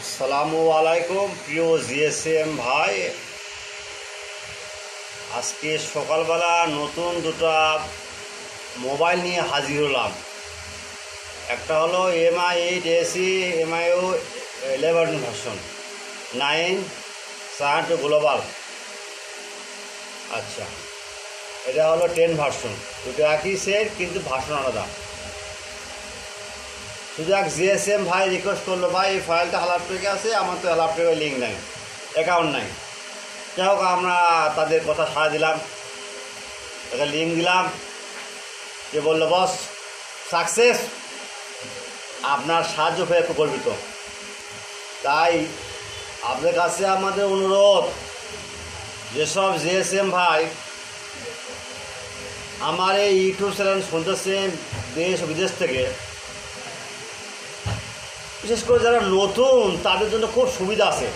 আসসালামু আলাইকুম প্রিয় জিএসএম ভাই। আজকে সকালবেলা নতুন দুটো মোবাইল নিয়ে হাজির হলাম। একটা হলো MI8 MIUI 11 version 9 shirt global. আচ্ছা, এটা হলো 10 ভার্সন। দুটো একই সেট কিন্তু ভার্সন আলাদা। শুধু এক জিএসএম ভাই রিকোয়েস্ট করলো, ভাই এই ফাইলটা ল্যাপটপে আছে, আমার তো ল্যাপটপে লিঙ্ক নাই, অ্যাকাউন্ট নাই। যাই হোক, আমরা তাদের কথা সাড়া দিলাম, একটা লিঙ্ক দিলাম। যে বললো, বস সাকসেস, আপনার সাহায্য পেয়ে খুব গর্বিত। তাই আপনাদের কাছে আমাদের অনুরোধ, যেসব জিএসএম ভাই আমার এই ইউটিউব চ্যানেল শুনতেছেন দেশ বিদেশ থেকে, বিশেষ করে যারা নতুন, তাদের জন্য খুব সুবিধা আছে।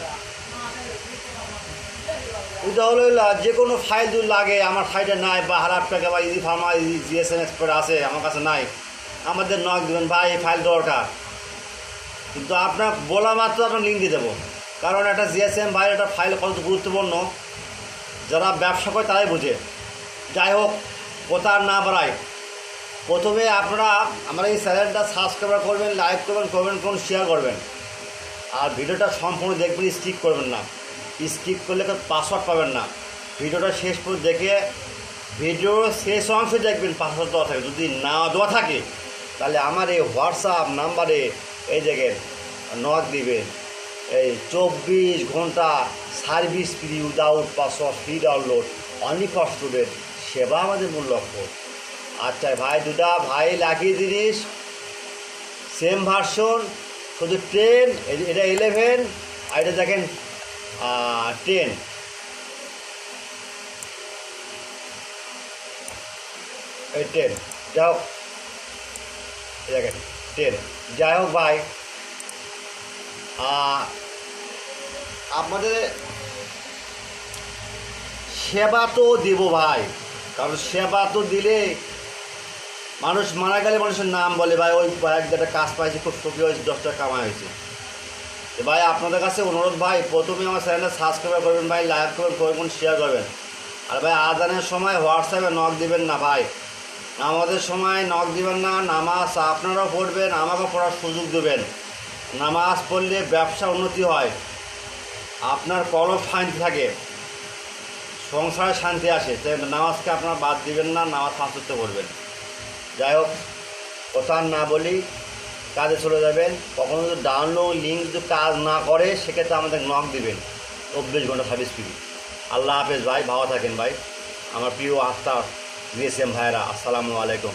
এটা হলো যে কোনো ফাইল যদি লাগে, আমার সাইডে নাই, বা ল্যাপটপে বা ইজি ফার্মা জিএসএম এক্সপার্ট আছে, আমার কাছে নাই, আমাদের নক দেবেন, ভাই এই ফাইল দরকার। কিন্তু আপনার বলা মাত্র আপনার লিঙ্ক দিয়ে দেবো। কারণ একটা জিএসএম ভাইয়ের একটা ফাইল কত গুরুত্বপূর্ণ, যারা ব্যবসা করে তারাই বোঝে। যাই হোক, কথা না বাড়ায়, প্রথমে আপনারা আমার এই চ্যানেলটা সাবস্ক্রাইব করবেন, লাইক করবেন, কমেন্ট করুন, শেয়ার করবেন। আর ভিডিওটা সম্পূর্ণ দেখবেন, স্কিপ করবেন না। স্কিপ করলে পাসওয়ার্ড পাবেন না। ভিডিওটা শেষ পর্যন্ত দেখে ভিডিওর শেষ অংশ দেখবেন, পাসওয়ার্ড দেওয়া থাকে। যদি না দেওয়া থাকে তাহলে আমার এই হোয়াটসঅ্যাপ নাম্বারে এই দেখেন নক দিবেন। এই 24 ঘন্টা service free, without password, free download, only for student. সেবা আমাদের মূল লক্ষ্য। আচ্ছা ভাই, দুটা ভাই লাকি জিনিস, সেম ভার্সন, শুধু 10, এটা 11, আর এটা দেখেন 10। এই 10, যাই হোক, দেখেন 10। যাই হোক ভাই, আপনাদের সেবা তো দেব ভাই, কারণ সেবা তো দিলে মানুষ মারা গেলে মানুষের নাম বলে, ভাই ওই একটা কাজ পাইছে, খুব সুখী হয়েছে, 10 টাকা কামাই হয়েছে। ভাই আপনাদের কাছে অনুরোধ, ভাই প্রথমে আমার চ্যানেলটা সাবস্ক্রাইব করবেন, ভাই লাইক করবেন, শেয়ার করবেন। আর ভাই আজানের সময় হোয়াটসঅ্যাপে নক দিবেন না, ভাই নামাজের সময় নক দিবেন না। নামাজ আপনারাও পড়বেন, আমাকেও পড়ার সুযোগ দেবেন। নামাজ পড়লে ব্যবসা উন্নতি হয়, আপনার কলব শান্তি থাকে, সংসারে শান্তি আসে। তাই নামাজকে আপনারা বাদ দিবেন না, নামাজ পাঁচতে করবেন। যাই হোক, কথা না বলি, কাজে চলে যাবেন। কখনো যদি ডাউনলোড লিঙ্ক যদি কাজ না করে, সেক্ষেত্রে আমাদের নক দিবেন। 24 ঘন্টা সার্ভিস ফ্রি। আল্লাহ হাফেজ ভাই, ভালো থাকেন ভাই, আমার প্রিয় আত্মা জিএসএম ভাইয়েরা। আসসালামু আলাইকুম।